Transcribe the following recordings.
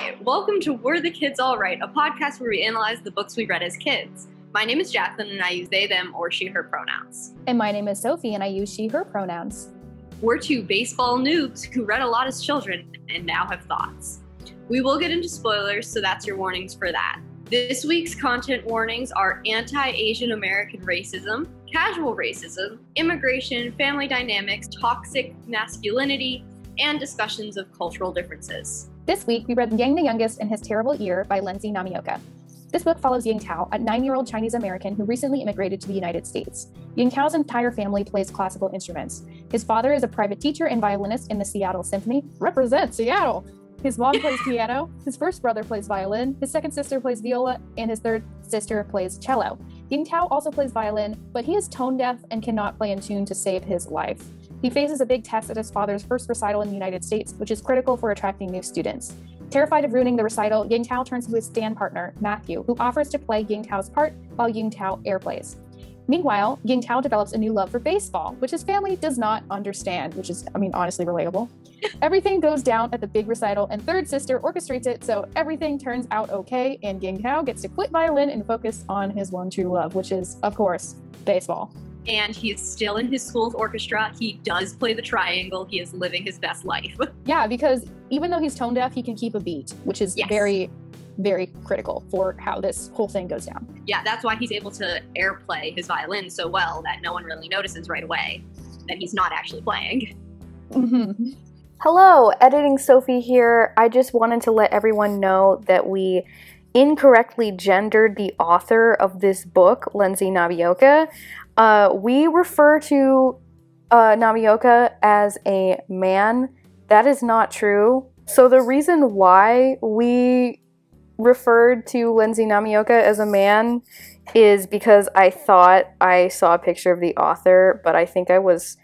Hi, welcome to Were the Kids Alright, a podcast where we analyze the books we read as kids. My name is Jacqueline and I use they, them, or she, her pronouns. And my name is Sophie and I use she, her pronouns. We're two baseball noobs who read a lot as children and now have thoughts. We will get into spoilers, so that's your warnings for that. This week's content warnings are anti-Asian American racism, casual racism, immigration, family dynamics, toxic masculinity, and discussions of cultural differences. This week, we read Yang the Youngest and His Terrible Ear by Lindsay Namioka. This book follows Ying Tao, a 9-year-old Chinese American who recently immigrated to the United States. Ying Tao's entire family plays classical instruments. His father is a private teacher and violinist in the Seattle Symphony. Represent Seattle! His mom plays piano, his first brother plays violin, his second sister plays viola, and his third sister plays cello. Ying Tao also plays violin, but he is tone deaf and cannot play in tune to save his life. He faces a big test at his father's first recital in the United States, which is critical for attracting new students. Terrified of ruining the recital, Ying Tao turns to his stand partner, Matthew, who offers to play Ying Tao's part while Ying Tao airplays. Meanwhile, Ying Tao develops a new love for baseball, which his family does not understand, which is, honestly relatable. Everything goes down at the big recital, and third sister orchestrates it, so everything turns out okay, and Ying Tao gets to quit violin and focus on his one true love, which is, of course, baseball. And he's still in his school's orchestra. He does play the triangle. He is living his best life. Yeah, because even though he's tone deaf, he can keep a beat, which is very, very critical for how this whole thing goes down. Yeah, that's why he's able to airplay his violin so well that no one really notices right away that he's not actually playing. Mm-hmm. Hello, Editing Sophie here. I just wanted to let everyone know that we incorrectly gendered the author of this book, Lindsay Namioka. We refer to Namioka as a man. That is not true. So the reason why we referred to Lindsay Namioka as a man is because I thought I saw a picture of the author, but I think I was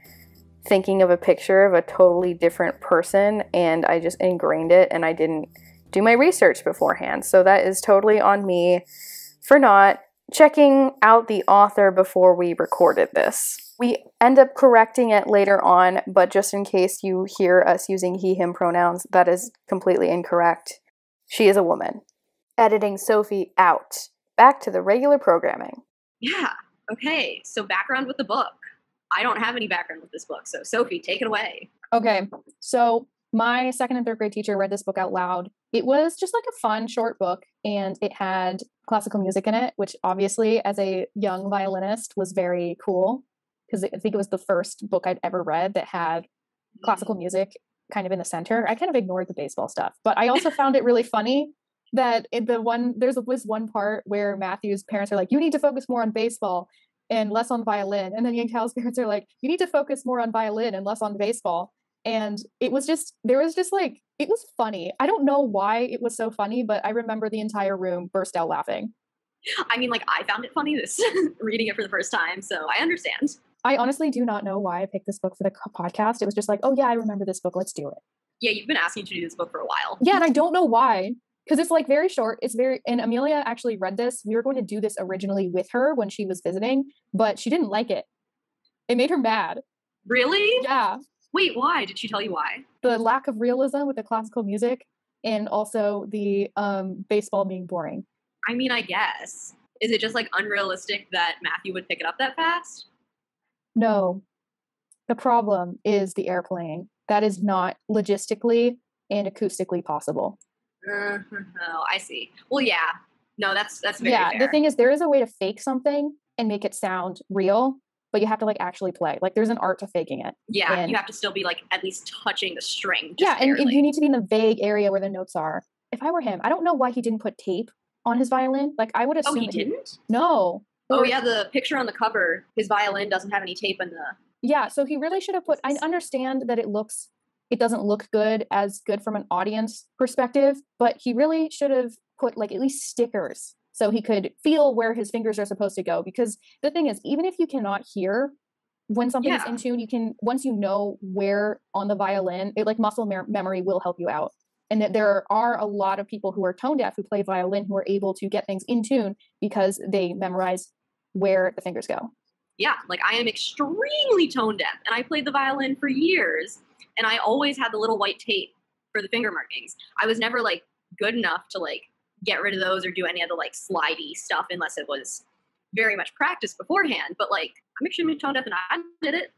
thinking of a picture of a totally different person, and I just ingrained it, and I didn't do my research beforehand. So that is totally on me for not checking out the author before we recorded this. We end up correcting it later on, but just in case you hear us using he, him pronouns, that is completely incorrect. She is a woman. Editing Sophie out. Back to the regular programming. Yeah, okay, so background with the book. I don't have any background with this book, so Sophie, take it away. Okay, so my second and third grade teacher read this book out loud. It was just like a fun, short book, and it had classical music in it, which obviously, as a young violinist, was very cool, because I think it was the first book I'd ever read that had classical music kind of in the center. I kind of ignored the baseball stuff, but I also found it really funny that there's one part where Matthew's parents are like, you need to focus more on baseball and less on violin. And then Ying Tao's parents are like, you need to focus more on violin and less on baseball. And it was funny. I don't know why it was so funny, but I remember the entire room burst out laughing. I found it funny reading it for the first time, so I understand. I honestly do not know why I picked this book for the podcast. It was just like, oh yeah, I remember this book. Let's do it. Yeah, you've been asking to do this book for a while. Yeah, and I don't know why. Because it's like very short. And Amelia actually read this. We were going to do this originally with her when she was visiting, but she didn't like it. It made her mad. Really? Yeah. Wait, why? Did she tell you why? The lack of realism with the classical music, and also the baseball being boring. I guess. Is it just like unrealistic that Matthew would pick it up that fast? No. The problem is the airplaying. That is not logistically and acoustically possible. Oh, I see. Well, yeah. No, that's very fair. The thing is, there is a way to fake something and make it sound real, but you have to actually play. There's an art to faking it. Yeah, and you have to still be at least touching the string. Yeah, and you need to be in the vague area where the notes are. If I were him, I don't know why he didn't put tape on his violin. I would assume. Oh, he didn't? No. Oh, yeah, the picture on the cover, his violin doesn't have any tape in the... Yeah, so he really should have put... I understand that it doesn't look as good from an audience perspective, but he really should have put at least stickers so he could feel where his fingers are supposed to go. Because the thing is, even if you cannot hear when something is in tune, you can, once you know where on the violin, muscle memory will help you out. And that there are a lot of people who are tone deaf who play violin who are able to get things in tune because they memorize where the fingers go. Yeah, I am extremely tone deaf, and I played the violin for years. And I always had the little white tape for the finger markings. I was never good enough to like get rid of those or do any of the like slidey stuff unless it was very much practiced beforehand. But like, I'm extremely tone deaf and I did it.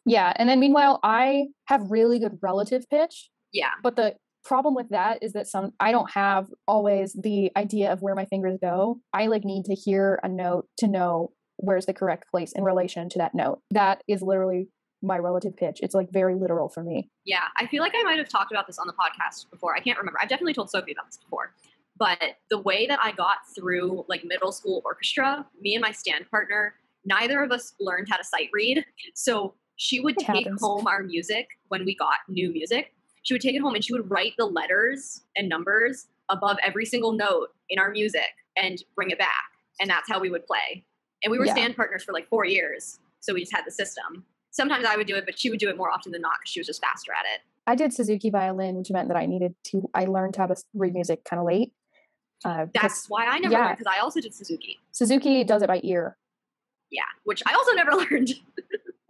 Yeah. And then meanwhile, I have really good relative pitch. Yeah. But the problem with that is that I don't have always the idea of where my fingers go. I like need to hear a note to know where's the correct place in relation to that note. That is literally my relative pitch. It's like very literal for me. Yeah. I feel like I might have talked about this on the podcast before. I can't remember. I've definitely told Sophie about this before. But the way that I got through like middle school orchestra, me and my stand partner, neither of us learned how to sight read. So she would take home our music when we got new music. She would take it home and she would write the letters and numbers above every single note in our music and bring it back. And that's how we would play. And we were stand partners for like 4 years. So we just had the system. Sometimes I would do it, but she would do it more often than not because she was just faster at it. I did Suzuki violin, which meant that I learned how to read music kind of late. That's why I never learned, because I also did Suzuki. Suzuki does it by ear. Yeah, which I also never learned.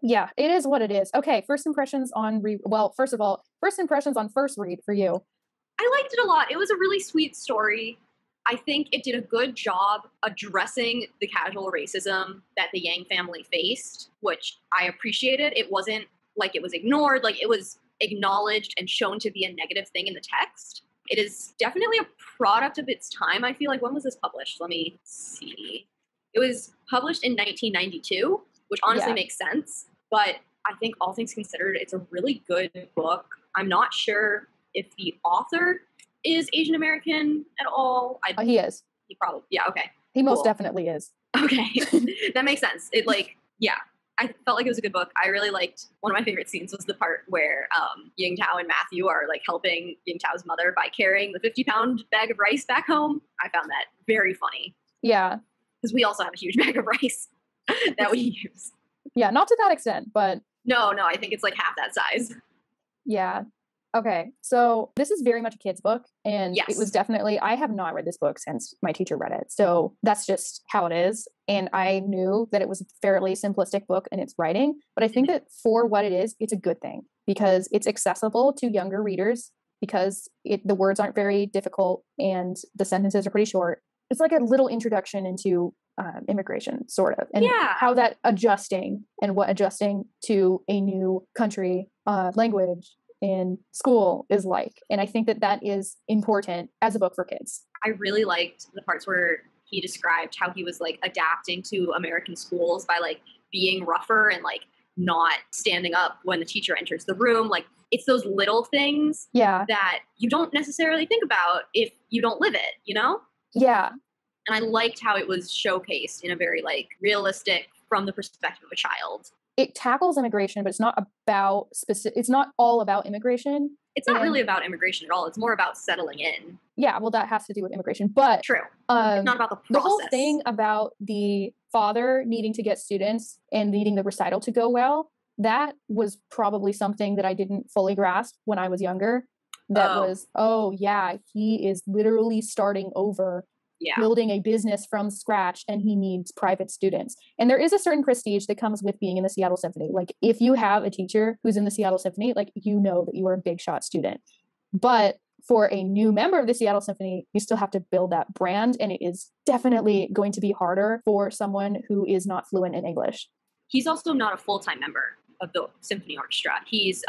Yeah, it is what it is. Okay, first impressions on first of all, first impressions on first read for you. I liked it a lot. It was a really sweet story. I think it did a good job addressing the casual racism that the Yang family faced, which I appreciated. It wasn't like it was ignored, like it was acknowledged and shown to be a negative thing in the text. It is definitely a product of its time. I feel like, when was this published? Let me see. It was published in 1992, which honestly makes sense. But I think all things considered, it's a really good book. I'm not sure if the author is Asian American at all. He is. He probably, okay. He most definitely is. Okay. That makes sense. I felt like it was a good book. I really liked, one of my favorite scenes was the part where Ying Tao and Matthew are like helping Ying Tao's mother by carrying the 50-pound bag of rice back home. I found that very funny. Yeah. Because we also have a huge bag of rice that we use. Yeah, not to that extent, but... No, I think it's like half that size. Yeah. Okay, so this is very much a kid's book, and it was definitely, I have not read this book since my teacher read it, so that's just how it is, and I knew that it was a fairly simplistic book in its writing, but I think that for what it is, it's a good thing, because it's accessible to younger readers, because the words aren't very difficult, and the sentences are pretty short. It's like a little introduction into immigration, sort of, and how that adjusting to a new country, language, in school is like. And I think that that is important as a book for kids. I really liked the parts where he described how he was like adapting to American schools by like being rougher and like not standing up when the teacher enters the room. Like, it's those little things that you don't necessarily think about if you don't live it, you know? Yeah. And I liked how it was showcased in a very like realistic, from the perspective of a child. It tackles immigration, but it's not about it's not all about immigration. It's not really about immigration at all. It's more about settling in. Yeah, well, that has to do with immigration, but true. It's not about the process. The whole thing about the father needing to get students and needing the recital to go well, that was probably something that I didn't fully grasp when I was younger. That was, he is literally starting over. Building a business from scratch, and he needs private students. And there is a certain prestige that comes with being in the Seattle Symphony. Like, if you have a teacher who's in the Seattle Symphony, like, you know that you are a big shot student. But for a new member of the Seattle Symphony, you still have to build that brand, and it is definitely going to be harder for someone who is not fluent in English. He's also not a full-time member of the symphony orchestra. He's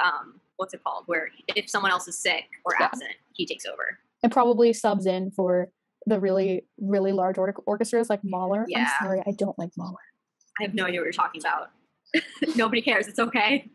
what's it called, where if someone else is sick or absent, he takes over. And probably subs in for the really, really large orchestras like Mahler. Yeah. I'm sorry, I don't like Mahler. I have no idea what you're talking about. Nobody cares. It's okay.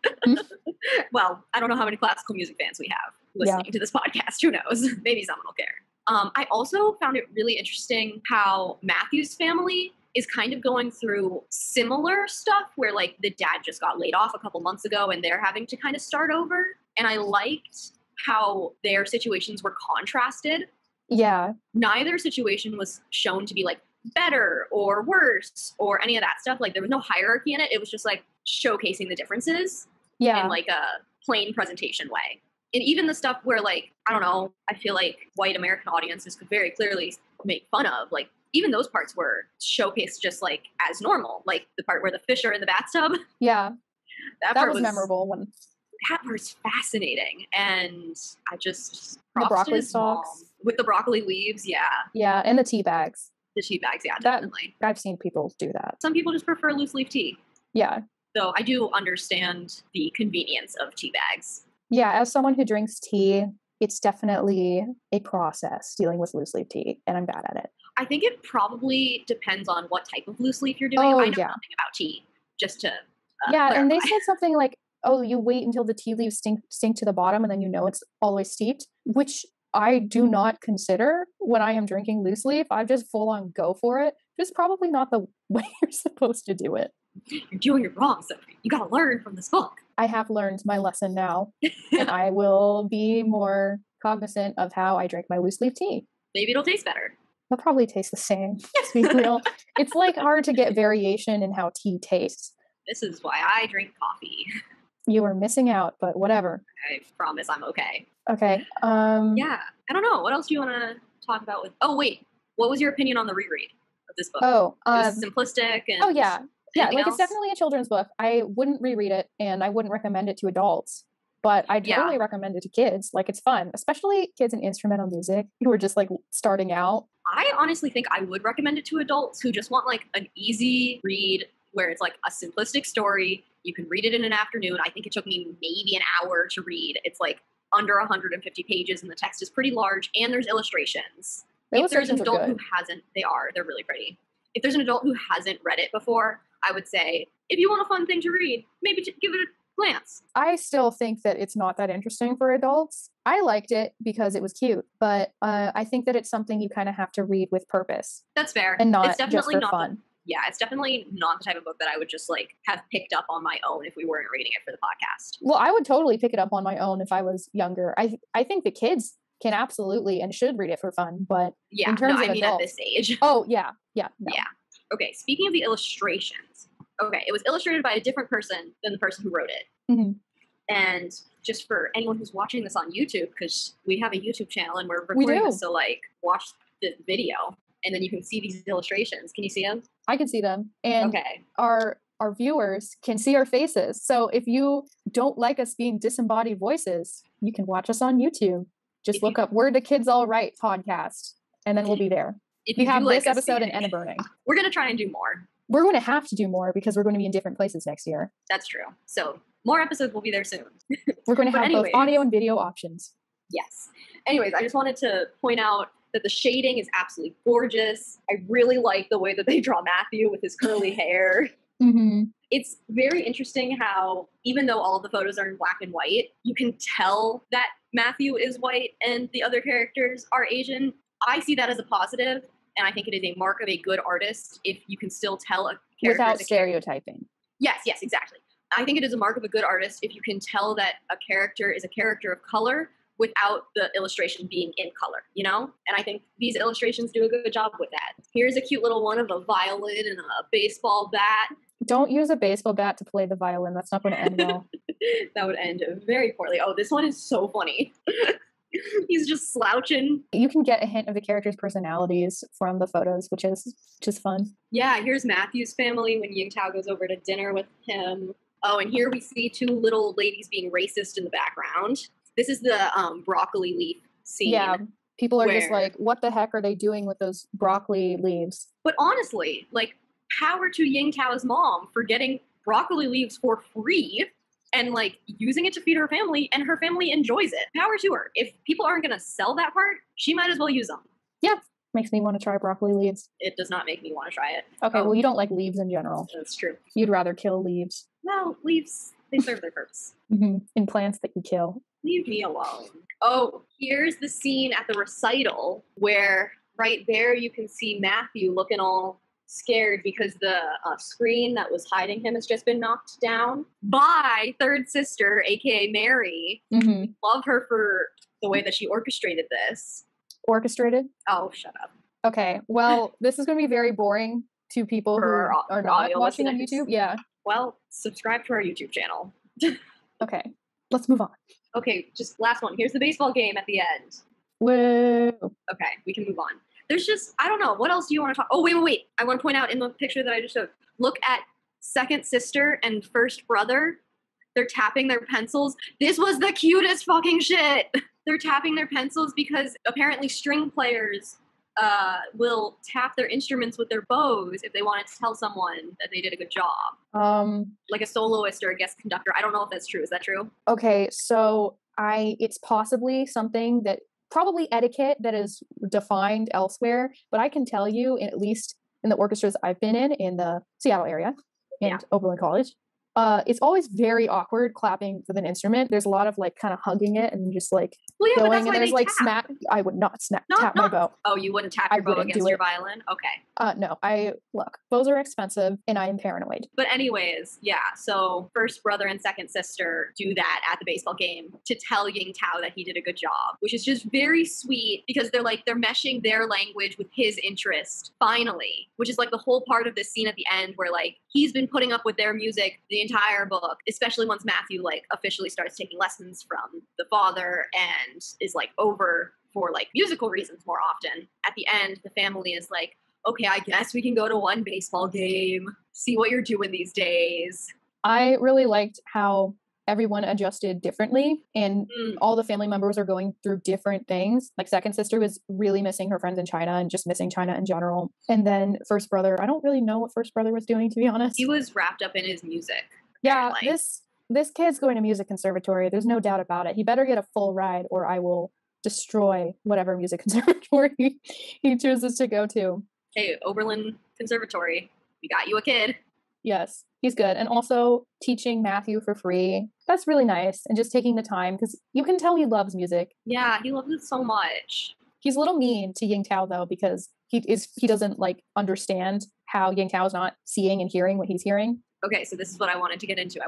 Well, I don't know how many classical music fans we have listening to this podcast. Who knows? Maybe someone will care. I also found it really interesting how Matthew's family is kind of going through similar stuff where like the dad just got laid off a couple months ago and they're having to kind of start over. And I liked how their situations were contrasted. Yeah. Neither situation was shown to be like better or worse or any of that stuff. Like, there was no hierarchy in it. It was just like showcasing the differences in like a plain presentation way. And even the stuff where like, I don't know, I feel like white American audiences could very clearly make fun of, like, even those parts were showcased just like as normal. Like the part where the fish are in the bathtub. Yeah. That was memorable. That part's fascinating. And I just the broccoli stalks. With the broccoli leaves, yeah. Yeah, and the tea bags. The tea bags, yeah, That- definitely. I've seen people do that. Some people just prefer loose leaf tea. Yeah. Though I do understand the convenience of tea bags. Yeah, as someone who drinks tea, it's definitely a process dealing with loose leaf tea, and I'm bad at it. I think it probably depends on what type of loose leaf you're doing. Oh, I know yeah. nothing about tea, just to Yeah, and they clarify. said something like, oh, you wait until the tea leaves sink to the bottom and then you know it's all the way steeped, which I do not consider when I am drinking loose leaf. I just full on go for it. Just probably not the way you're supposed to do it. You're doing it wrong, Sophie. You gotta learn from this book. I have learned my lesson now, and I will be more cognizant of how I drink my loose leaf tea. Maybe it'll taste better. They'll probably taste the same, to be real. It's like hard to get variation in how tea tastes. This is why I drink coffee. You are missing out, but whatever. I promise I'm okay. Okay. Yeah. I don't know. What else do you want to talk about with? Oh wait, what was your opinion on the reread of this book? Oh, It was simplistic and. oh yeah. Yeah, anything like else? it's definitely a children's book. I wouldn't reread it and I wouldn't recommend it to adults, but I Yeah. totally recommend it to kids. Like it's fun, especially kids in instrumental music who are just like starting out. I honestly think I would recommend it to adults who just want like an easy read where it's like a simplistic story. You can read it in an afternoon. I think it took me maybe an hour to read. It's like under 150 pages and the text is pretty large and there's illustrations. The If there's an illustrations are adult good. who hasn't, they're really pretty. If there's an adult who hasn't read it before, I would say if you want a fun thing to read, maybe give it a glance. I still think that it's not that interesting for adults. I liked it because it was cute, but I think that it's something you kind of have to read with purpose That's fair. and not it's just definitely for not fun. Yeah, it's definitely not the type of book that I would just like have picked up on my own if we weren't reading it for the podcast. Well, I would totally pick it up on my own if I was younger. I think the kids can absolutely and should read it for fun, but Yeah, in terms no, of I mean at adults- this age. oh yeah, no. Yeah. Okay, speaking of the illustrations. Okay, it was illustrated by a different person than the person who wrote it. Mhm. And just for anyone who's watching this on YouTube, because we have a YouTube channel and we're We recording do. this, so like watch the video and then you can see these illustrations. Can you see them? I can see them, and Okay. our viewers can see our faces. So if you don't like us being disembodied voices, you can watch us on YouTube. Just If look up "We're the Kids All Right" podcast, and then we'll be there. If We you have do like this us episode and being- Enna Burning. We're gonna try and do more. We're going to have to do more because we're going to be in different places next year. That's true. So more episodes will be there soon. We're going to But have both anyways. audio and video options. Yes. Anyways, I just wanted to point out that the shading is absolutely gorgeous. I really like the way that they draw Matthew with his curly hair. Mm-hmm. It's very interesting how, even though all of the photos are in black and white, you can tell that Matthew is white and the other characters are Asian. I see that as a positive, and I think it is a mark of a good artist if you can still tell a character Without is a stereotyping. Yes, exactly. I think it is a mark of a good artist if you can tell that a character is a character of color without the illustration being in color, you know? And I think these illustrations do a good job with that. Here's a cute little one of a violin and a baseball bat. Don't use a baseball bat to play the violin. That's not going to end well. That would end very poorly. Oh, this one is so funny. He's just slouching. You can get a hint of the characters' personalities from the photos, which is just fun. Yeah, here's Matthew's family when Ying Tao goes over to dinner with him. Oh, and here we see two little ladies being racist in the background. This is the broccoli leaf scene. Yeah, people are just where- like, what the heck are they doing with those broccoli leaves? But honestly, like, power to Ying Tao's mom for getting broccoli leaves for free and like using it to feed her family, and her family enjoys it. Power to her. If people aren't going to sell that part, she might as well use them. Makes me want to try broccoli leaves. It does not make me want to try it. Okay, Oh. well, you don't like leaves in general. That's true. You'd rather kill leaves No, leaves, they serve their purpose. in plants that you kill. Leave me alone. Oh, here's the scene at the recital where right there you can see Matthew looking all scared because the screen that was hiding him has just been knocked down by third sister, aka Mary. Mm-hmm. Love her for the way that she orchestrated this. Orchestrated. Oh, shut up. Okay, well, this is going to be very boring to people who For our are not audio watching on listeners. YouTube. Yeah. Well, subscribe to our YouTube channel. Okay, let's move on. Okay, just last one. Here's the baseball game at the end. Whoa. Okay, we can move on. There's just, I don't know. What else do you want to talk? Oh, wait. I want to point out in the picture that I just showed. Look at second sister and first brother. They're tapping their pencils. This was the cutest fucking shit. they're tapping their pencils because apparently string players will tap their instruments with their bows if they wanted to tell someone that they did a good job. Like a soloist or a guest conductor. I don't know if that's true. Is that true? Okay, so it's possibly something that probably etiquette that is defined elsewhere, but I can tell you, at least in the orchestras I've been in the Seattle area and Oberlin College, it's always very awkward clapping with an instrument. There's a lot of like kind of hugging it and just like going, and there's like smack. I would not tap my bow. Oh, you wouldn't tap your bow against your violin? Okay. No, look, bows are expensive and I am paranoid. But anyways, yeah, so first brother and second sister do that at the baseball game to tell Ying Tao that he did a good job, which is just very sweet because they're meshing their language with his interest, finally, which is like the whole part of this scene at the end where like he's been putting up with their music the entire book, especially once Matthew like officially starts taking lessons from the father and is like over for like musical reasons more often. At the end, the family is like, okay, I guess we can go to one baseball game, see what you're doing these days. I really liked how everyone adjusted differently and all the family members are going through different things. Like second sister was really missing her friends in China and just missing China in general. And then first brother, I don't really know what first brother was doing, to be honest. He was wrapped up in his music. Yeah, this kid's going to music conservatory. There's no doubt about it. He better get a full ride or I will destroy whatever music conservatory he chooses to go to. Hey, Oberlin Conservatory, we got you a kid. Yes, he's good. And also teaching Matthew for free. That's really nice. And just taking the time because you can tell he loves music. Yeah, he loves it so much. He's a little mean to Ying Tao though, because he doesn't like understand how Ying Tao is not seeing and hearing what he's hearing. Okay, so this is what I wanted to get into.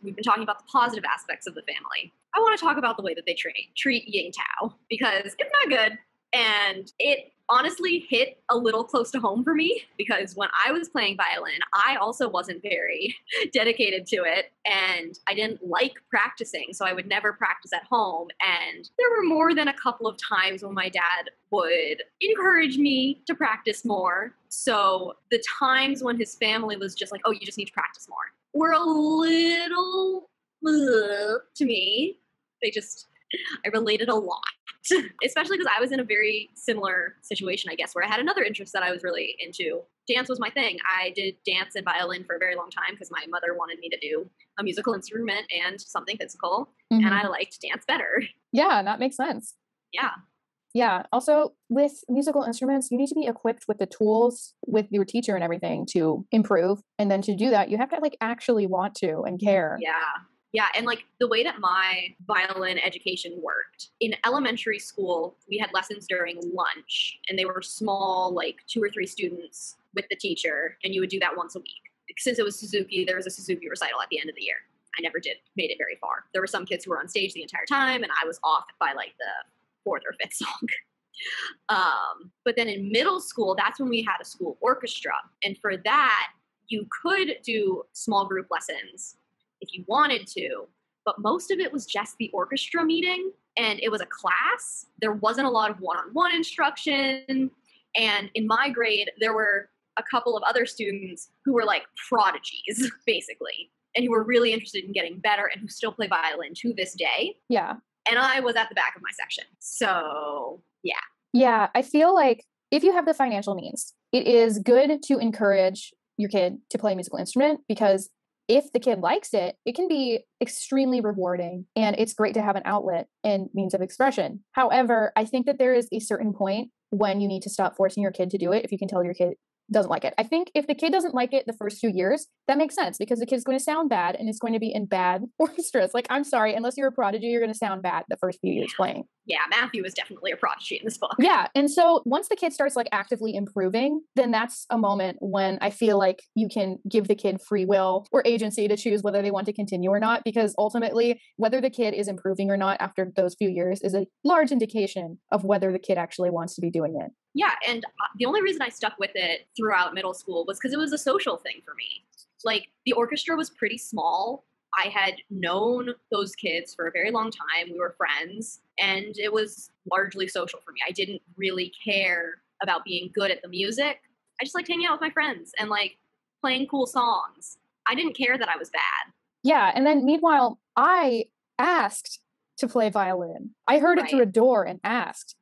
We've been talking about the positive aspects of the family. I want to talk about the way that they treat Ying Tao because it's not good. And it honestly hit a little close to home for me because when I was playing violin, I also wasn't very dedicated to it and I didn't like practicing, so I would never practice at home. And there were more than a couple of times when my dad would encourage me to practice more. So the times when his family was just like, oh, you just need to practice more, were a little to me. I related a lot. Especially because I was in a very similar situation, I guess, where I had another interest that I was really into. Dance was my thing. I did dance and violin for a very long time because my mother wanted me to do a musical instrument and something physical, and I liked dance better. Yeah, that makes sense. Yeah. Yeah. Also, with musical instruments, you need to be equipped with the tools with your teacher and everything to improve. And then to do that, you have to like actually want to and care. Yeah. Yeah, and like the way that my violin education worked, in elementary school, we had lessons during lunch and they were small, like 2 or 3 students with the teacher, and you would do that once a week. Since it was Suzuki, there was a Suzuki recital at the end of the year. I never made it very far. There were some kids who were on stage the entire time and I was off by like the 4th or 5th song. But then in middle school, that's when we had a school orchestra. And for that, you could do small group lessons if you wanted to, but most of it was just the orchestra meeting and it was a class. There wasn't a lot of one-on-one instruction. And in my grade, there were a couple of other students who were like prodigies, basically, and who were really interested in getting better and who still play violin to this day. Yeah. And I was at the back of my section. So, yeah. Yeah, I feel like if you have the financial means, it is good to encourage your kid to play a musical instrument because if the kid likes it, it can be extremely rewarding and it's great to have an outlet and means of expression. However, I think that there is a certain point when you need to stop forcing your kid to do it if you can tell your kid doesn't like it. I think if the kid doesn't like it the first few years, that makes sense because the kid's going to sound bad and it's going to be in bad orchestras. Like, I'm sorry, unless you're a prodigy, you're going to sound bad the first few years playing. Yeah, Matthew is definitely a prodigy in this book. Yeah. And so once the kid starts like actively improving, then that's a moment when I feel like you can give the kid free will or agency to choose whether they want to continue or not, because ultimately whether the kid is improving or not after those few years is a large indication of whether the kid actually wants to be doing it. Yeah. And the only reason I stuck with it throughout middle school was because it was a social thing for me. Like the orchestra was pretty small. I had known those kids for a very long time. We were friends, and it was largely social for me. I didn't really care about being good at the music. I just liked hanging out with my friends and like playing cool songs. I didn't care that I was bad. Yeah. And then meanwhile, I asked to play violin. I heard it through a door and asked.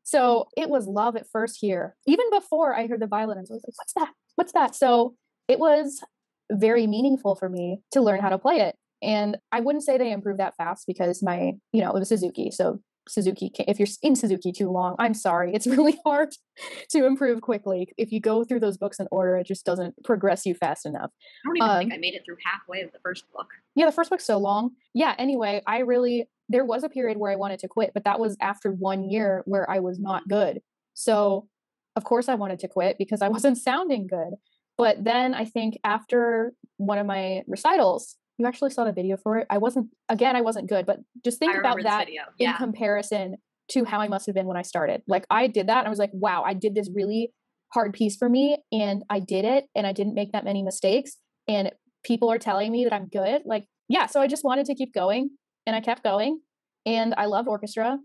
So it was love at first here. Even before I heard the violin, I was like, what's that? What's that? So it was very meaningful for me to learn how to play it. And I wouldn't say they improved that fast because it was Suzuki. So Suzuki, if you're in Suzuki too long, I'm sorry. It's really hard to improve quickly. If you go through those books in order, it just doesn't progress you fast enough. I don't even think I made it through halfway of the first book. Yeah, the first book's so long. Yeah, anyway, there was a period where I wanted to quit, but that was after 1 year where I was not good. So, of course, I wanted to quit because I wasn't sounding good. But then I think after one of my recitals, you actually saw the video for it. I wasn't good, but just think about that in comparison to how I must have been when I started. Like I did that and I was like, wow, I did this really hard piece for me and I did it and I didn't make that many mistakes and people are telling me that I'm good. Like, yeah, so I just wanted to keep going and I kept going and I loved orchestra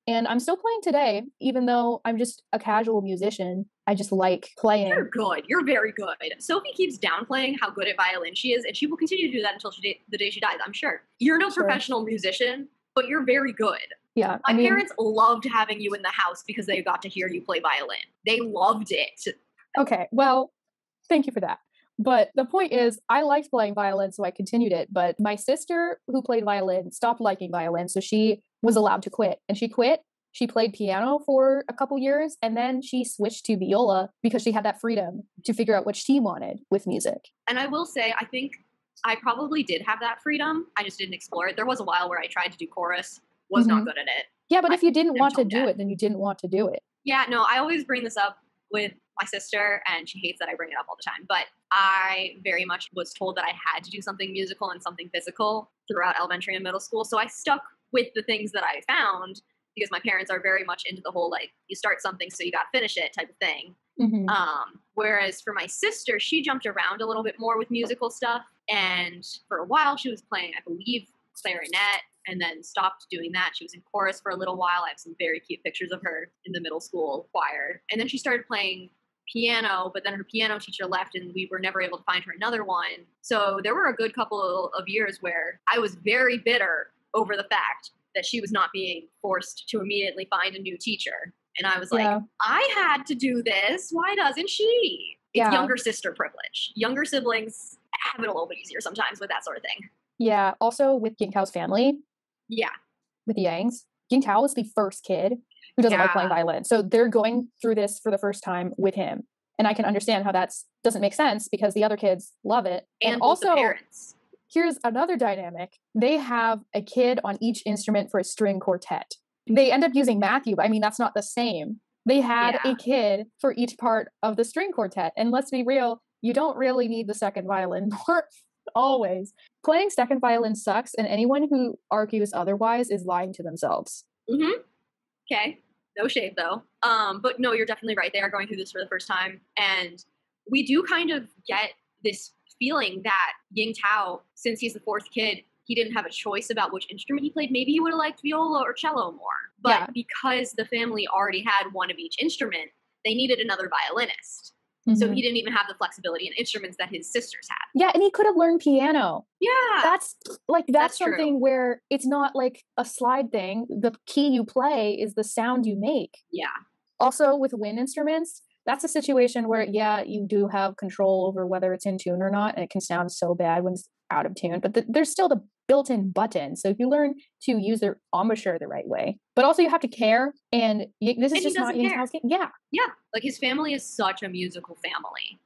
and I'm still playing today, even though I'm just a casual musician. I just like playing. You're good. You're very good. Sophie keeps downplaying how good at violin she is, and she will continue to do that until the day she dies, I'm sure. You're no professional musician, but you're very good. Yeah. My parents loved having you in the house because they got to hear you play violin. They loved it. Okay, well, thank you for that. But the point is, I liked playing violin, so I continued it. But my sister, who played violin, stopped liking violin, so she was allowed to quit. And she quit. She played piano for a couple years, and then she switched to viola because she had that freedom to figure out what she wanted with music. And I will say, I think I probably did have that freedom. I just didn't explore it. There was a while where I tried to do chorus, was not good at it. Yeah, but if you didn't want to do it, then you didn't want to do it. Yeah, no, I always bring this up with my sister, and she hates that I bring it up all the time. But I very much was told that I had to do something musical and something physical throughout elementary and middle school. So I stuck with the things that I found because my parents are very much into the whole, like, you start something, so you got to finish it type of thing. Whereas for my sister, she jumped around a little bit more with musical stuff. And for a while, she was playing, I believe, clarinet, and then stopped doing that. She was in chorus for a little while. I have some very cute pictures of her in the middle school choir. And then she started playing piano, but then her piano teacher left and we were never able to find her another one. So there were a good couple of years where I was very bitter over the fact that she was not being forced to immediately find a new teacher. And I was like, I had to do this. Why doesn't she? It's younger sister privilege. Younger siblings have it a little bit easier sometimes with that sort of thing. Yeah. Also with Ying Tao's family. Yeah. With the Yangs. Ying Tao was the first kid who doesn't like playing violin. So they're going through this for the first time with him. And I can understand how that doesn't make sense because the other kids love it. And also, the parents. Here's another dynamic. They have a kid on each instrument for a string quartet. They end up using Matthew, but I mean, that's not the same. They had a kid for each part of the string quartet. And let's be real, you don't really need the second violin part. Always. Playing second violin sucks, and anyone who argues otherwise is lying to themselves. Okay. No shade, though. But no, you're definitely right. They are going through this for the first time. And we do kind of get this feeling that Ying Tao, since he's the fourth kid, he didn't have a choice about which instrument he played. Maybe he would have liked viola or cello more. But because the family already had one of each instrument, they needed another violinist. So he didn't even have the flexibility in instruments that his sisters had. Yeah, and he could have learned piano. Yeah. That's something true. Where it's not like a slide thing. The key you play is the sound you make. Yeah. Also with wind instruments, that's a situation where, you do have control over whether it's in tune or not, and it can sound so bad when it's out of tune. But there's still the built-in button. So if you learn to use their embouchure the right way, but also you have to care. And this is just not Ying Tao's game. Yeah. Yeah. Like his family is such a musical family.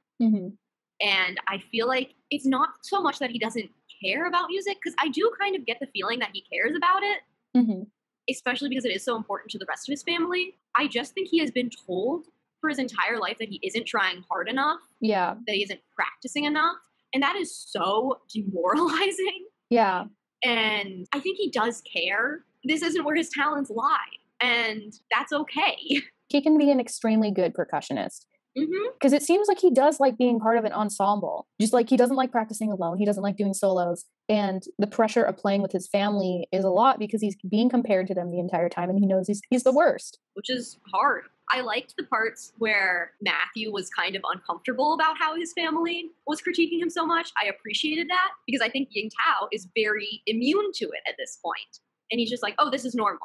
And I feel like it's not so much that he doesn't care about music, because I do kind of get the feeling that he cares about it, especially because it is so important to the rest of his family. I just think he has been told for his entire life that he isn't trying hard enough. Yeah. That he isn't practicing enough. And that is so demoralizing. Yeah. And I think he does care. This isn't where his talents lie. And that's okay. He can be an extremely good percussionist. Because it seems like he does like being part of an ensemble. Just like he doesn't like practicing alone. He doesn't like doing solos. And the pressure of playing with his family is a lot because he's being compared to them the entire time. And he knows he's the worst. Which is hard. I liked the parts where Matthew was kind of uncomfortable about how his family was critiquing him so much. I appreciated that because I think Ying Tao is very immune to it at this point. And he's just like, oh, this is normal.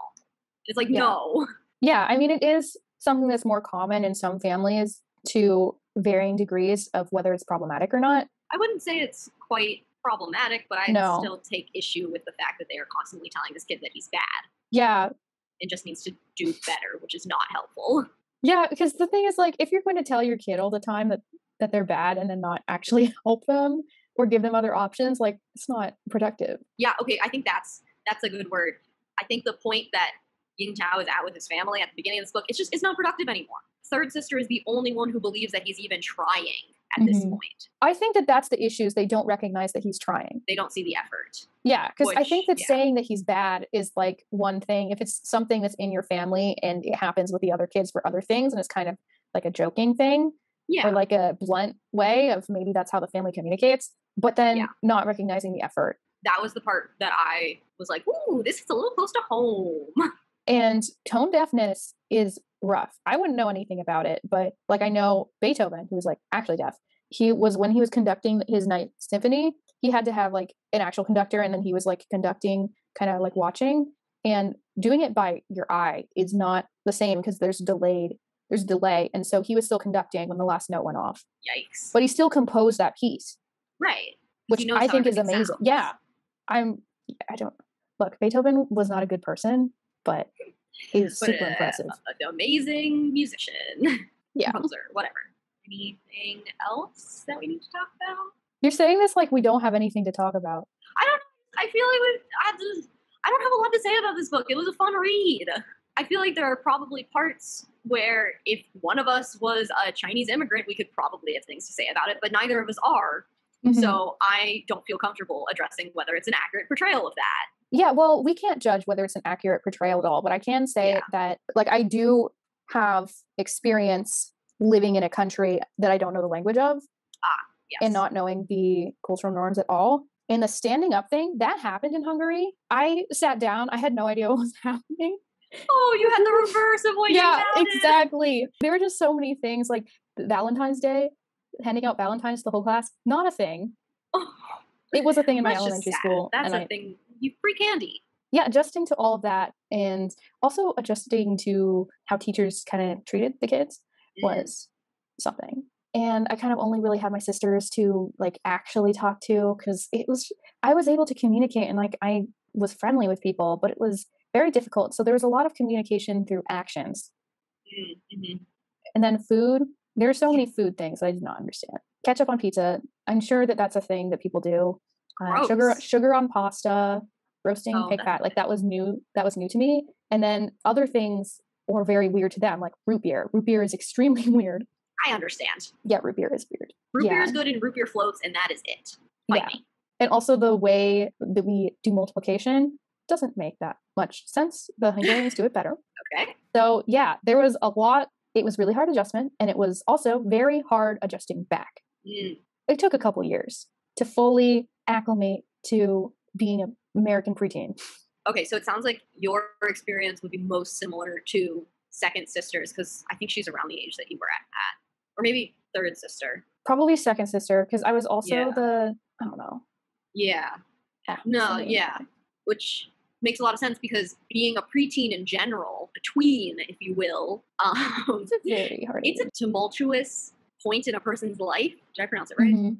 It's like, Yeah. no. Yeah, I mean, it is something that's more common in some families to varying degrees of whether it's problematic or not. I wouldn't say it's quite problematic, but I No. still take issue with the fact that they are constantly telling this kid that he's bad Yeah. and just needs to do better, which is not helpful. Yeah, because the thing is, like, if you're going to tell your kid all the time that they're bad and then not actually help them or give them other options, like, it's not productive. Yeah, okay, I think that's a good word. I think the point that Ying Tao is at with his family at the beginning of this book, it's not productive anymore. Third sister is the only one who believes that he's even trying at this Mhm. point. I think that that's the issue, is they don't recognize that he's trying. They don't see the effort. Yeah, because I Which, think that yeah. saying that he's bad is like one thing. If it's something that's in your family and it happens with the other kids for other things, and it's kind of like a joking thing Yeah, or like a blunt way of maybe that's how the family communicates, but then Yeah. not recognizing the effort. that was the part that I was like, ooh, this is a little close to home. And tone deafness is rough. I wouldn't know anything about it, but like I know Beethoven, who was like actually deaf. When he was conducting his Ninth Symphony, he had to have like an actual conductor, and then he was like conducting, kind of like watching, and doing it by your eye is not the same because there's a delay, and so he was still conducting when the last note went off, Yikes. but he still composed that piece, Right. which He knows I how think is everything amazing. sounds. Yeah, I don't look. Beethoven was not a good person, but he's But super impressive. an amazing musician. Yeah. Composer, whatever. Anything else that we need to talk about? You're saying this like we don't have anything to talk about. I don't know. I feel like I don't have a lot to say about this book. It was a fun read. I feel like there are probably parts where if one of us was a Chinese immigrant, we could probably have things to say about it, but neither of us are. Mhm. So I don't feel comfortable addressing whether it's an accurate portrayal of that. Yeah, well, we can't judge whether it's an accurate portrayal at all, but I can say Yeah. that like I do have experience living in a country that I don't know the language of Yes. and not knowing the cultural norms at all. And the standing up thing, that happened in Hungary. I sat down, I had no idea what was happening. Oh, you had the reverse of what you Yeah, found. exactly. There were just so many things like Valentine's Day, handing out Valentines to the whole class, not a thing. Oh, It was a thing in my that's just elementary sad. school. That's and a thing. You free candy. yeah, adjusting to all of that and also adjusting to how teachers kind of treated the kids was something. And I kind of only really had my sisters to like actually talk to because I was able to communicate and like I was friendly with people, but it was very difficult. So there was a lot of communication through actions. Mm-hmm. And then food, there are so many food things I did not understand. Ketchup on pizza, I'm sure that that's a thing that people do. Gross. Sugar on pasta, roasting Oh, pig that's fat, like that was new to me. And then other things were very weird to them, like root beer. Root beer is extremely weird. I understand. Yeah, root beer is weird. Root beer Yeah. is good and root beer floats, and that is it. Fight Yeah. me. And also the way that we do multiplication doesn't make that much sense. The Hungarians do it better. Okay. So yeah, there was a lot. It was really hard adjustment, and it was also very hard adjusting back. Mm. It took a couple years to fully acclimate to being an American preteen. Okay, so it sounds like your experience would be most similar to second sister's, because I think she's around the age that you were at. Or maybe third sister. Probably second sister, because I was also Yeah. I don't know. Yeah. Yeah, No, something like yeah. that. Which makes a lot of sense because being a preteen in general, a tween, if you will, It's a very hard. it's a tumultuous point in a person's life. Did I pronounce it right? Mhm.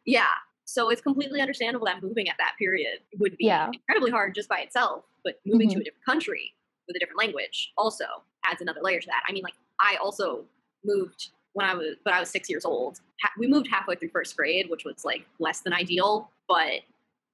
Yeah. So it's completely understandable that moving at that period would be Yeah. incredibly hard just by itself, but moving to Mhm. a different country with a different language also adds another layer to that. I mean, like I also moved when I was 6 years old. We moved halfway through first grade, which was like less than ideal, but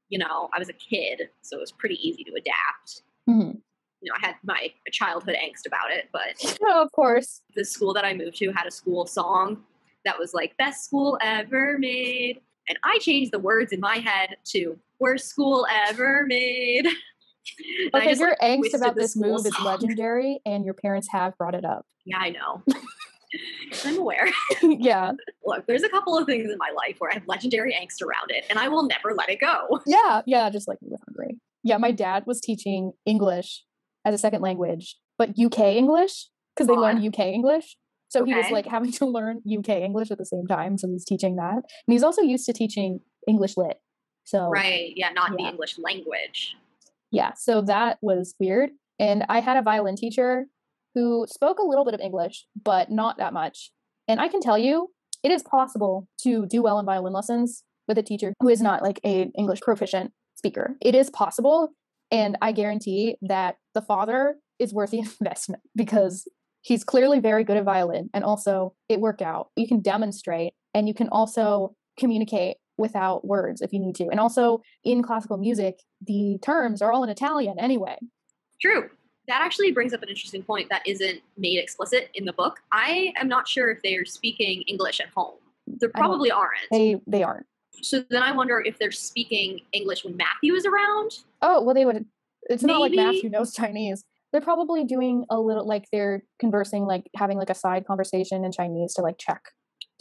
you know, I was a kid, so it was pretty easy to adapt. Mhm. You know, I had my childhood angst about it, but Oh, of course. the school that I moved to had a school song that was like best school ever made. And I changed the words in my head to worst school ever made. And I Okay, just, your like, angst twisted about the this school move is song. legendary, and your parents have brought it up. Yeah, I know. I'm aware. Yeah. Look, there's a couple of things in my life where I have legendary angst around it, and I will never let it go. Yeah, just like with Hungary. Yeah, my dad was teaching English as a second language, but UK English, because they learn Odd. UK English. So he was Okay. like having to learn UK English at the same time. So he's teaching that. And he's also used to teaching English lit. So Right. Yeah, not the Yeah. English language. Yeah, so that was weird. And I had a violin teacher who spoke a little bit of English, but not that much. And I can tell you, it is possible to do well in violin lessons with a teacher who is not like a English proficient speaker. It is possible, and I guarantee that the father is worth the investment because he's clearly very good at violin, and also it worked out. You can demonstrate, and you can also communicate without words if you need to. And also in classical music, the terms are all in Italian anyway. True. That actually brings up an interesting point that isn't made explicit in the book. I am not sure if they are speaking English at home. They probably aren't. They aren't. So then I wonder if they're speaking English when Matthew is around. Oh, well, they would. It's not like Maybe. Matthew knows Chinese. They're probably doing a little, like they're conversing, like having like a side conversation in Chinese to like check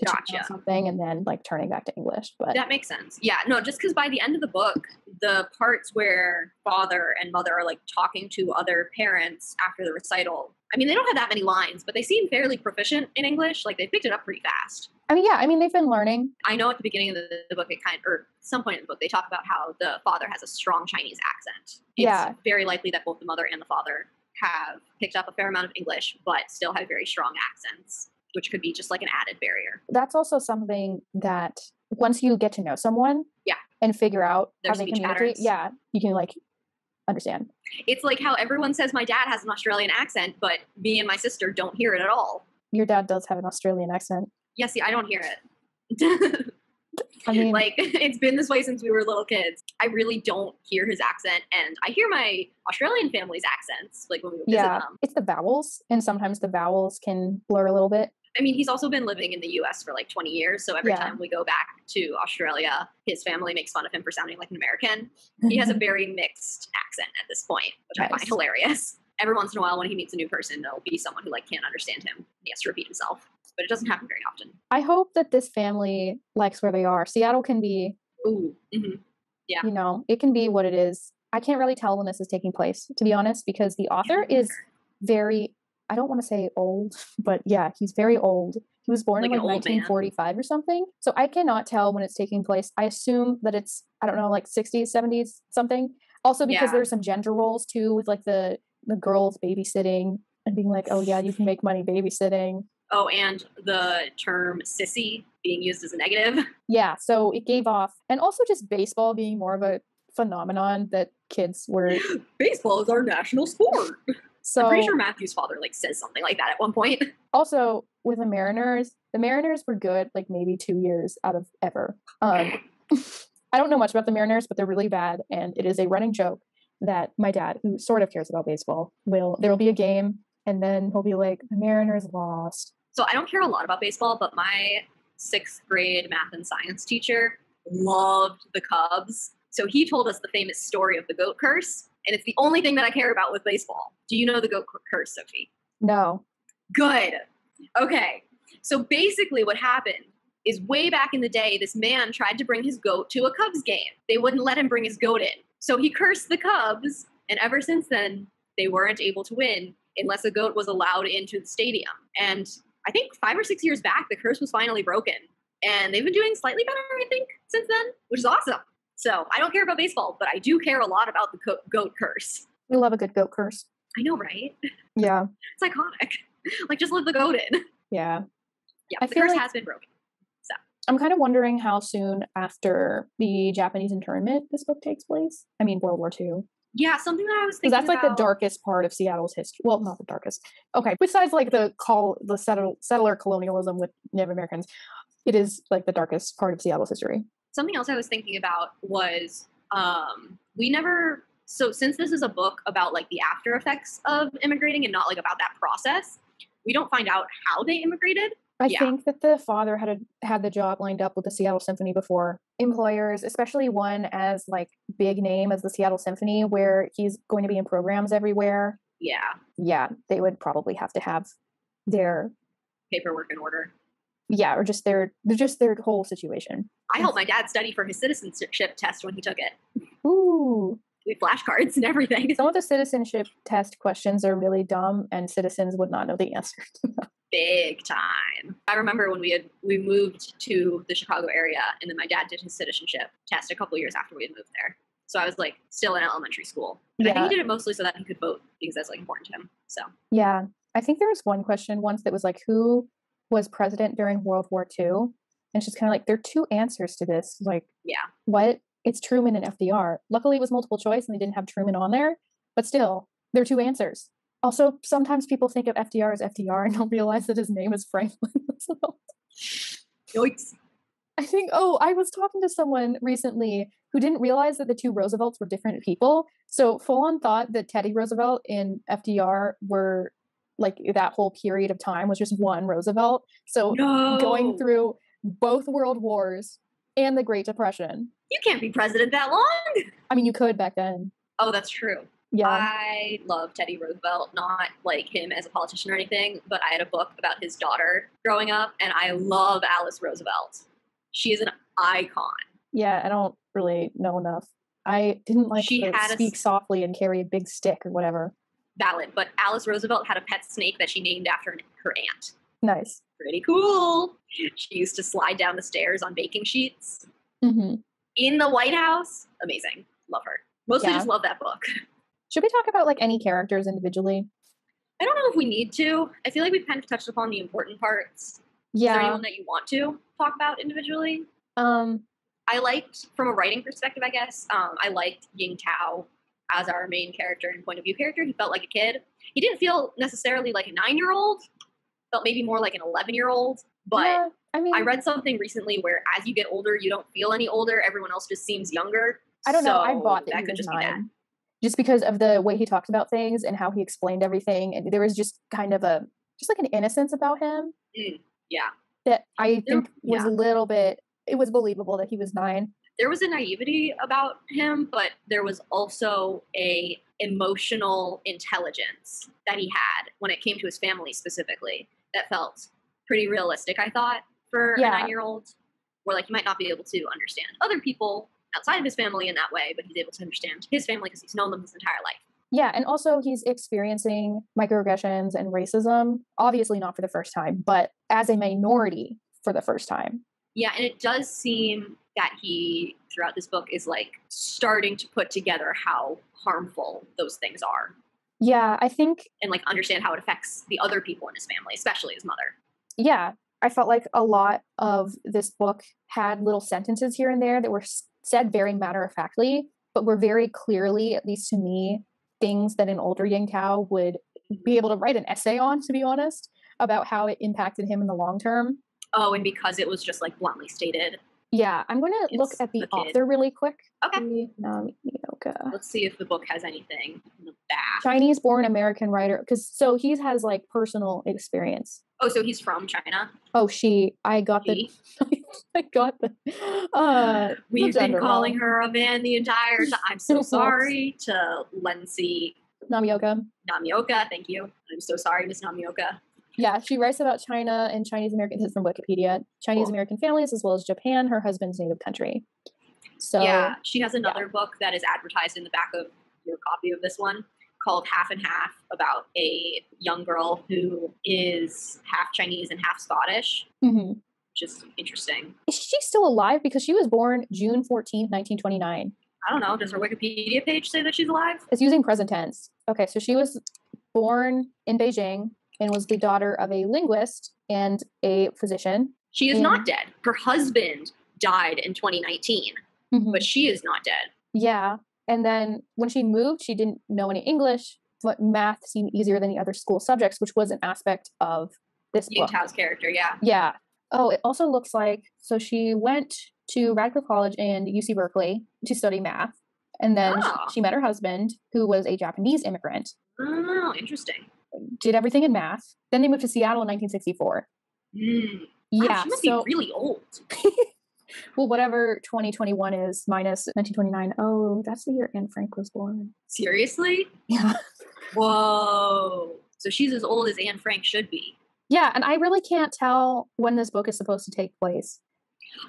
Gotcha. out something, and then like turning back to English. But that makes sense. Yeah, no, just because by the end of the book, the parts where father and mother are like talking to other parents after the recital, I mean, they don't have that many lines, but they seem fairly proficient in English. Like they picked it up pretty fast. I mean, yeah, I mean, they've been learning. I know at the beginning of the book, or some point in the book, they talk about how the father has a strong Chinese accent. It's very likely that both the mother and the father have picked up a fair amount of English, but still have very strong accents, which could be just like an added barrier. That's also something that once you get to know someone, and figure out how they communicate, you can like understand. It's like how everyone says my dad has an Australian accent, but me and my sister don't hear it at all. Your dad does have an Australian accent. Yeah, see, I don't hear it. I mean, like, it's been this way since we were little kids. I really don't hear his accent, and I hear my Australian family's accents, like when we visit them. It's the vowels, and sometimes the vowels can blur a little bit. I mean, he's also been living in the U.S. for like 20 years, so every time we go back to Australia, his family makes fun of him for sounding like an American. He has a very mixed accent at this point, which I find hilarious. Every once in a while when he meets a new person, there'll be someone who like can't understand him. He has to repeat himself, but it doesn't happen very often. I hope that this family likes where they are. Seattle can be, yeah, you know, it can be what it is. I can't really tell when this is taking place, to be honest, because the author is very, I don't want to say old, but yeah, he's very old. He was born in like 1945 or something. So I cannot tell when it's taking place. I assume that it's, I don't know, like 60s, 70s, something. Also because there's some gender roles too, with like the girls babysitting and being like, oh yeah, you can make money babysitting. Oh, and the term sissy being used as a negative. Yeah, so it gave off, and also just baseball being more of a phenomenon that kids were. Baseball is our national sport. So I'm pretty sure Matthew's father like says something like that at one point. Also, with the Mariners were good like maybe 2 years out of ever. I don't know much about the Mariners, but they're really bad, and it is a running joke that my dad, who sort of cares about baseball, there will be a game, and then he'll be like, the Mariners lost. So I don't care a lot about baseball, but my 6th grade math and science teacher loved the Cubs. So he told us the famous story of the goat curse. And it's the only thing that I care about with baseball. Do you know the goat curse, Sophie? No. Good. Okay. So basically what happened is way back in the day, this man tried to bring his goat to a Cubs game. They wouldn't let him bring his goat in. So he cursed the Cubs. And ever since then, they weren't able to win unless a goat was allowed into the stadium. And I think 5 or 6 years back, the curse was finally broken. And they've been doing slightly better, I think, since then, which is awesome. So I don't care about baseball, but I do care a lot about the goat curse. We love a good goat curse. I know, right? Yeah. It's iconic. Like, just let the goat in. Yeah. Yeah, the curse has been broken. So I'm kind of wondering how soon after the Japanese internment this book takes place. I mean, World War II. Yeah, something that I was thinking about. Because that's like the darkest part of Seattle's history. Well, not the darkest. Okay, besides like the settler colonialism with Native Americans, it is like the darkest part of Seattle's history. Something else I was thinking about was so since this is a book about like the after effects of immigrating and not like about that process, we don't find out how they immigrated. I think that the father had the job lined up with the Seattle Symphony before. Employers, especially one as like big name as the Seattle Symphony, where he's going to be in programs everywhere. Yeah. Yeah, they would probably have to have their paperwork in order. Yeah, or just their whole situation. I helped my dad study for his citizenship test when he took it. Ooh. We had flashcards and everything. Some of the citizenship test questions are really dumb, and citizens would not know the answer to them. Big time. I remember when we moved to the Chicago area, and then my dad did his citizenship test a couple years after we had moved there. So I was like still in elementary school. And I think he did it mostly so that he could vote because that's like important to him. So Yeah. I think there was one question once that was like, who was president during World War II? And she's kind of like, there are two answers to this. Like, yeah. What? It's Truman and FDR. Luckily, it was multiple choice and they didn't have Truman on there. But still, there are two answers. Also, sometimes people think of FDR as FDR and don't realize that his name is Franklin Roosevelt. Yikes. I think, I was talking to someone recently who didn't realize that the two Roosevelts were different people. So full on thought that Teddy Roosevelt and FDR were like that whole period of time was just one Roosevelt. So going through both world wars and the Great Depression. You can't be president that long. I mean, you could back then. Oh, that's true. Yeah. I love Teddy Roosevelt, not like him as a politician or anything, but I had a book about his daughter growing up, and I love Alice Roosevelt. She is an icon. Yeah, I don't really know enough. I didn't like to speak softly and carry a big stick or whatever. Valid, but Alice Roosevelt had a pet snake that she named after her aunt. Nice. Pretty cool. She used to slide down the stairs on baking sheets. Mm-hmm. In the White House. Amazing. Love her. Mostly just love that book. Should we talk about like any characters individually? I don't know if we need to. I feel like we've kind of touched upon the important parts. Yeah. Is there anyone that you want to talk about individually? I liked, from a writing perspective, I guess, I liked Ying Tao as our main character and point of view character. He felt like a kid. He didn't feel necessarily like a 9-year-old. Felt maybe more like an 11-year-old. But yeah, I read something recently where as you get older, you don't feel any older. Everyone else just seems younger. I don't know. I bought that he was 9. Just because of the way he talked about things and how he explained everything. And there was just kind of like an innocence about him. Yeah. That I think was a little bit, it was believable that he was 9. There was a naivety about him, but there was also a emotional intelligence that he had when it came to his family specifically that felt pretty realistic, I thought, for a 9-year-old, where like he might not be able to understand other people outside of his family in that way, but he's able to understand his family because he's known them his entire life. Yeah, and also he's experiencing microaggressions and racism, obviously not for the first time, but as a minority for the first time. Yeah, and it does seem that he, throughout this book, is like starting to put together how harmful those things are. Yeah, I think... And like understand how it affects the other people in his family, especially his mother. Yeah, I felt like a lot of this book had little sentences here and there that were said very matter-of-factly, but were very clearly, at least to me, things that an older Ying Tao would be able to write an essay on, to be honest, about how it impacted him in the long term. Oh, and because it was just like bluntly stated. Yeah, I'm going to look at the author really quick. Okay. Namioka. Let's see if the book has anything in the back. Chinese-born American writer, so he has like personal experience. Oh, so he's from China? Oh, I got the. We've been calling her a man the entire time. I'm so sorry to Lenzi Namioka. Thank you. I'm so sorry, Miss Namioka. Yeah, she writes about China and Chinese American. This is from Wikipedia. Chinese American families as well as Japan, her husband's native country. So yeah, she has another book that is advertised in the back of your copy of this one called Half and Half, about a young girl who is half Chinese and half Scottish, which is interesting. Is she still alive? Because she was born June 14th, 1929. I don't know. Does her Wikipedia page say that she's alive? It's using present tense. Okay, so she was born in Beijing and was the daughter of a linguist and a physician. She is not dead. Her husband died in 2019, but she is not dead. Yeah. And then when she moved, she didn't know any English, but math seemed easier than the other school subjects, which was an aspect of this book. Ying Tao's character, yeah. Yeah. Oh, it also looks like, so she went to Radcliffe College and UC Berkeley to study math. And then she met her husband, who was a Japanese immigrant. Oh, interesting. Did everything in math. Then they moved to Seattle in 1964. Yeah, she must be really old. Well, whatever 2021 is minus 1929. Oh, that's the year Anne Frank was born. Seriously? Yeah. Whoa. So she's as old as Anne Frank should be. Yeah, and I really can't tell when this book is supposed to take place.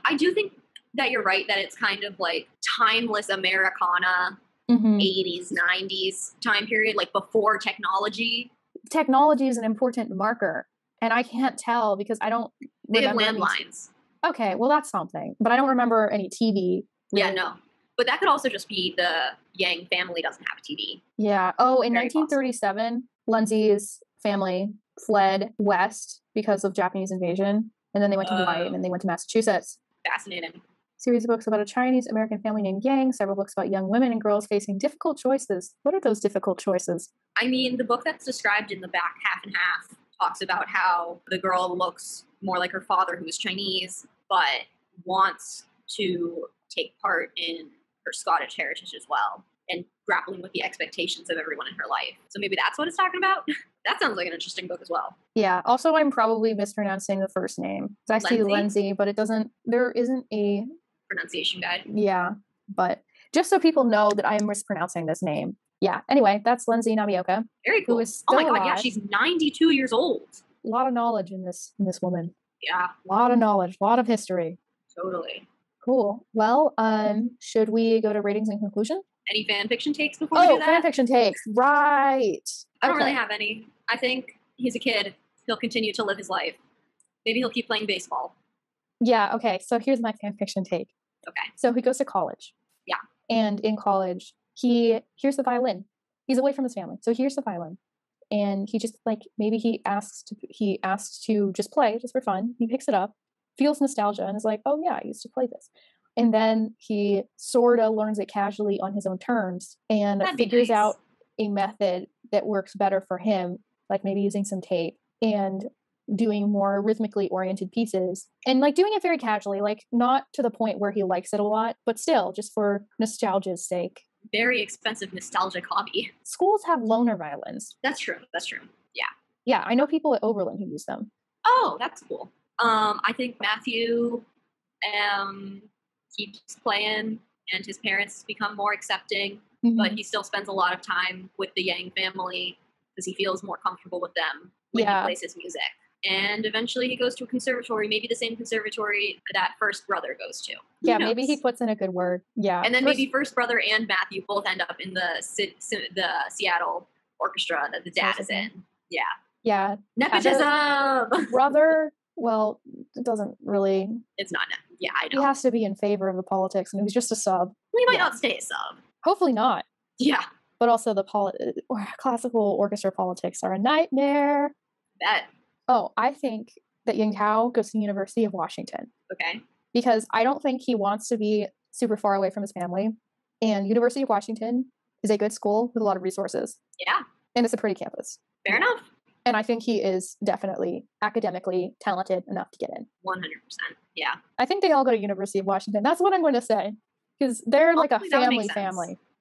I do think that you're right, that it's kind of like timeless Americana, 80s, 90s time period, like before technology. Technology is an important marker, and I can't tell because I don't remember. They have landlines. Okay, well, that's something. But I don't remember any TV. Really. Yeah, no. But that could also just be the Yang family doesn't have a TV. Yeah. Oh, in Very 1937, Lindsay's family fled west because of Japanese invasion, and then they went to Hawaii, and then they went to Massachusetts. Fascinating. Series of books about a Chinese American family named Yang, several books about young women and girls facing difficult choices. What are those difficult choices? I mean, the book that's described in the back half and half talks about how the girl looks more like her father, who is Chinese, but wants to take part in her Scottish heritage as well, and grappling with the expectations of everyone in her life. So maybe that's what it's talking about. That sounds like an interesting book as well. Yeah. Also, I'm probably mispronouncing the first name. I see Lindsay, but there isn't a pronunciation guide. Yeah. But just so people know that I'm mispronouncing this name. Yeah. Anyway, that's Lindsay Namioka. Very cool. Who is still oh my God, alive. yeah, she's 92 years old. A lot of knowledge in this woman. Yeah. A lot of knowledge, a lot of history. Totally. Cool. Well, should we go to ratings and conclusion? Any fan fiction takes before we do that? Fan fiction takes. Right. I don't really have any. I think he's a kid. He'll continue to live his life. Maybe he'll keep playing baseball. Yeah, okay. So here's my fan fiction take. Okay. So he goes to college. Yeah. And in college, he hears the violin. He's away from his family. So he hears the violin. And he just maybe he asks to just play, just for fun. He picks it up, feels nostalgia, and is like, oh yeah, I used to play this. And then he sort of learns it casually on his own terms and figures out a method that works better for him, like maybe using some tape and doing more rhythmically oriented pieces and doing it very casually, not to the point where he likes it a lot, but still just for nostalgia's sake. Very expensive nostalgic hobby. Schools have loaner violins. That's true. Yeah. Yeah, I know people at Oberlin who use them. Oh, that's cool. I think Matthew keeps playing and his parents become more accepting, but he still spends a lot of time with the Yang family because he feels more comfortable with them when he plays his music. And eventually he goes to a conservatory, maybe the same conservatory that First Brother goes to. Yeah, maybe he puts in a good word. Yeah. And then maybe First Brother and Matthew both end up in the Seattle orchestra that the dad is in. Yeah. Yeah. Nepotism! Brother, well, it doesn't really... It's not. Yeah, I know. He has to be in favor of the politics, and he was just a sub. He might not stay a sub. Hopefully not. Yeah. But also the classical orchestra politics are a nightmare. Bet. Oh, I think that Ying Kao goes to the University of Washington. Okay. Because I don't think he wants to be super far away from his family. And University of Washington is a good school with a lot of resources. Yeah. And it's a pretty campus. Fair enough. And I think he is definitely academically talented enough to get in. 100%. Yeah. I think they all go to University of Washington. That's what I'm going to say. Because they're like a family.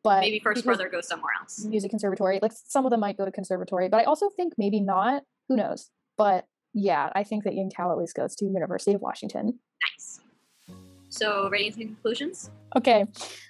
But maybe First Brother goes somewhere else. Music conservatory. Some of them might go to conservatory. But I also think maybe not. Who knows? But yeah, I think that Ying Kao at least goes to University of Washington. Nice. So, ratings and conclusions? Okay.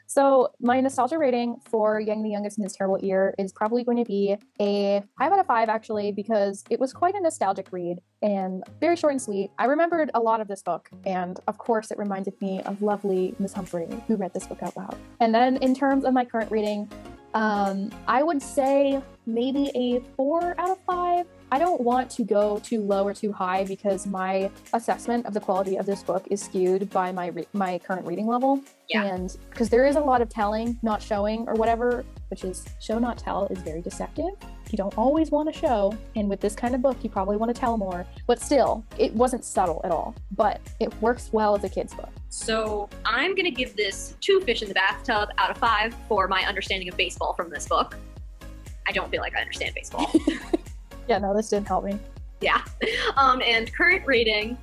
So, my nostalgia rating for Yang the Youngest in His Terrible Year is probably going to be a 5 out of 5, actually, because it was quite a nostalgic read and very short and sweet. I remembered a lot of this book, and of course, it reminded me of lovely Miss Humphrey, who read this book out loud. And then, in terms of my current reading, I would say maybe a 4 out of 5. I don't want to go too low or too high because my assessment of the quality of this book is skewed by my current reading level. Yeah. And because there is a lot of telling, not showing, or whatever, which is show, not tell, is very deceptive. You don't always want to show. And with this kind of book, you probably want to tell more. But still, it wasn't subtle at all. But it works well as a kid's book. So I'm going to give this 2 fish in the bathtub out of 5 for my understanding of baseball from this book. I don't feel like I understand baseball. Yeah, no, this didn't help me. Yeah. And current rating,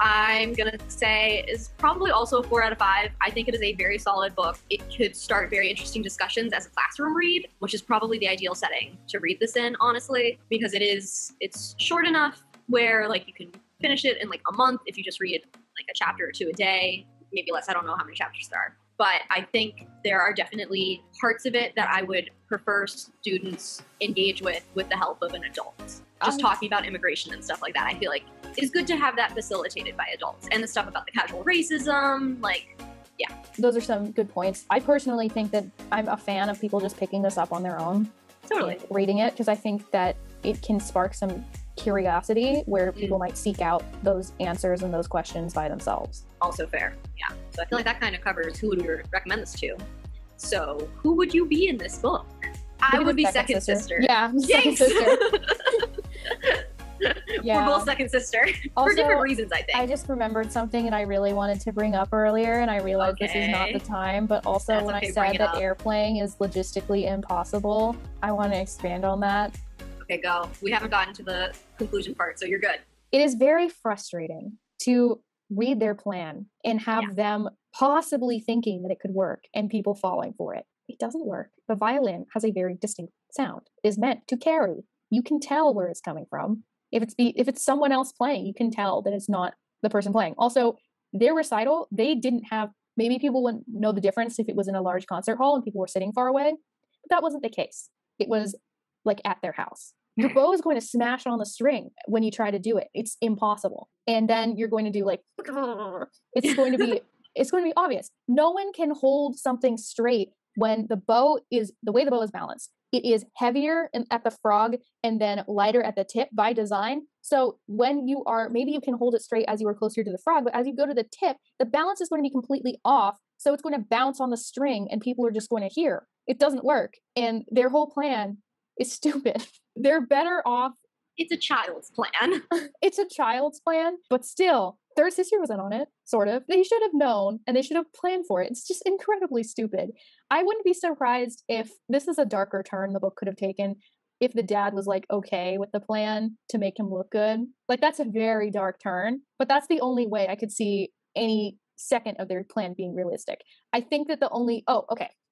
I'm going to say is probably also a 4 out of 5. I think it is a very solid book. It could start very interesting discussions as a classroom read, which is probably the ideal setting to read this in, honestly, because it's short enough where you can finish it in a month if you just read a chapter or 2 a day, maybe less. I don't know how many chapters there are. But I think there are definitely parts of it that I would prefer students engage with the help of an adult. Just talking about immigration and stuff like that, I feel like it's good to have that facilitated by adults. And the stuff about the casual racism, yeah. Those are some good points. I personally think that I'm a fan of people just picking this up on their own. Totally. Reading it, because I think that it can spark some curiosity where people might seek out those answers and those questions by themselves. Also fair, yeah. So I feel like that kind of covers who would we recommend this to. So, who would you be in this book? I would be second sister. Yeah, second Yikes! sister. We're both second sister. Also, for different reasons, I think. I just remembered something that I really wanted to bring up earlier, and I realized this is not the time, but also That's when okay, I bring said it that up. airplaying is logistically impossible, I want to expand on that. Okay, go. We haven't gotten to the conclusion part, so you're good. It is very frustrating to read their plan and have them possibly thinking that it could work and people falling for it. It doesn't work. The violin has a very distinct sound. It is meant to carry. You can tell where it's coming from. If it's someone else playing, you can tell that it's not the person playing. Also, their recital, they didn't have, maybe people wouldn't know the difference if it was in a large concert hall and people were sitting far away, but that wasn't the case. It was like at their house. Your bow is going to smash on the string when you try to do it. It's impossible. And then you're going to do like, it's going to be obvious. No one can hold something straight when the way the bow is balanced. It is heavier at the frog and then lighter at the tip by design. So when you are, maybe you can hold it straight as you are closer to the frog, but as you go to the tip, the balance is going to be completely off. So it's going to bounce on the string and people are just going to hear. It doesn't work. And their whole plan is stupid. They're better off. It's a child's plan. It's a child's plan, but still, third sister was in on it, sort of. They should have known and they should have planned for it. It's just incredibly stupid. I wouldn't be surprised if this is a darker turn the book could have taken if the dad was like okay with the plan to make him look good. Like that's a very dark turn, but that's the only way I could see any second of their plan being realistic. I think that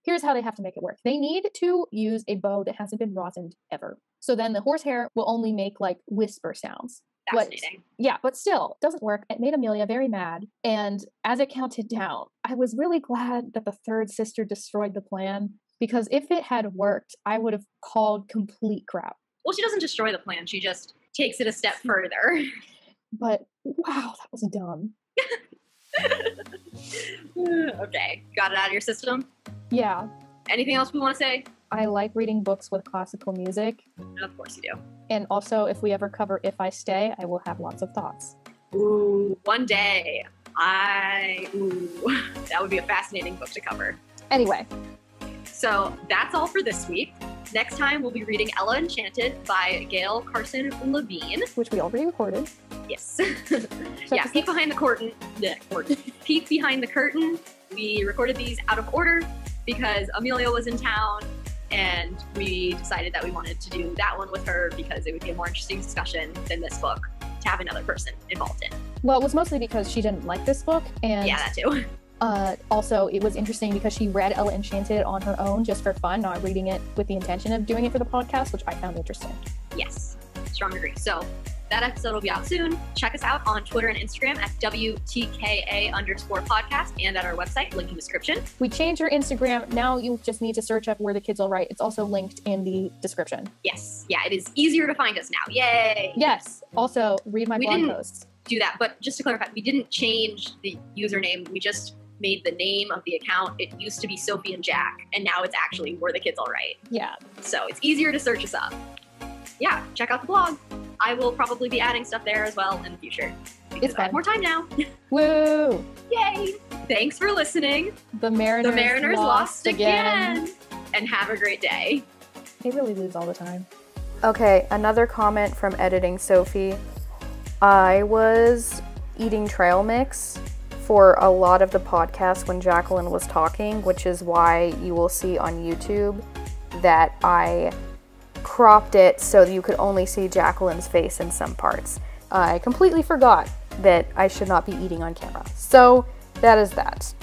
here's how they have to make it work. They need to use a bow that hasn't been rosined ever. So then the horsehair will only make like whisper sounds. Fascinating. But still, it doesn't work. It made Amelia very mad. And as it counted down, I was really glad that the third sister destroyed the plan, because if it had worked, I would have called complete crap. Well, she doesn't destroy the plan. She just takes it a step further. But wow, that was dumb. Okay, got it out of your system? Yeah. Anything else we want to say? I like reading books with classical music. Of course you do. And also, if we ever cover If I Stay, I will have lots of thoughts. Ooh, one day. That would be a fascinating book to cover. Anyway. So that's all for this week. Next time, we'll be reading Ella Enchanted by Gail Carson Levine. Which we already recorded. Yes. Yeah, peek behind the curtain. Peek behind the curtain. We recorded these out of order because Amelia was in town, and we decided that we wanted to do that one with her because it would be a more interesting discussion than this book to have another person involved in. Well, it was mostly because she didn't like this book, and yeah, that too. Also, it was interesting because she read Ella Enchanted on her own just for fun, not reading it with the intention of doing it for the podcast, which I found interesting. Yes, strong agree. So that episode will be out soon. Check us out on Twitter and Instagram at WTKA_podcast and at our website, link in description. We changed our Instagram. Now you just need to search up Where the Kids All Right. It's also linked in the description. Yes. Yeah, it is easier to find us now. Yay! Yes. Also, read my blog posts. Do that, but just to clarify, we didn't change the username. We just made the name of the account. It used to be Sophie and Jack, and now it's actually Where the Kids All Right. Yeah. So it's easier to search us up. Yeah, check out the blog. I will probably be adding stuff there as well in the future. It's fun. I have more time now. Woo! Yay! Thanks for listening. The Mariners lost again. And have a great day. They really lose all the time. Okay, another comment from Editing Sophie. I was eating trail mix for a lot of the podcast when Jacqueline was talking, which is why you will see on YouTube that I cropped it so that you could only see Jacqueline's face in some parts. I completely forgot that I should not be eating on camera. So that is that.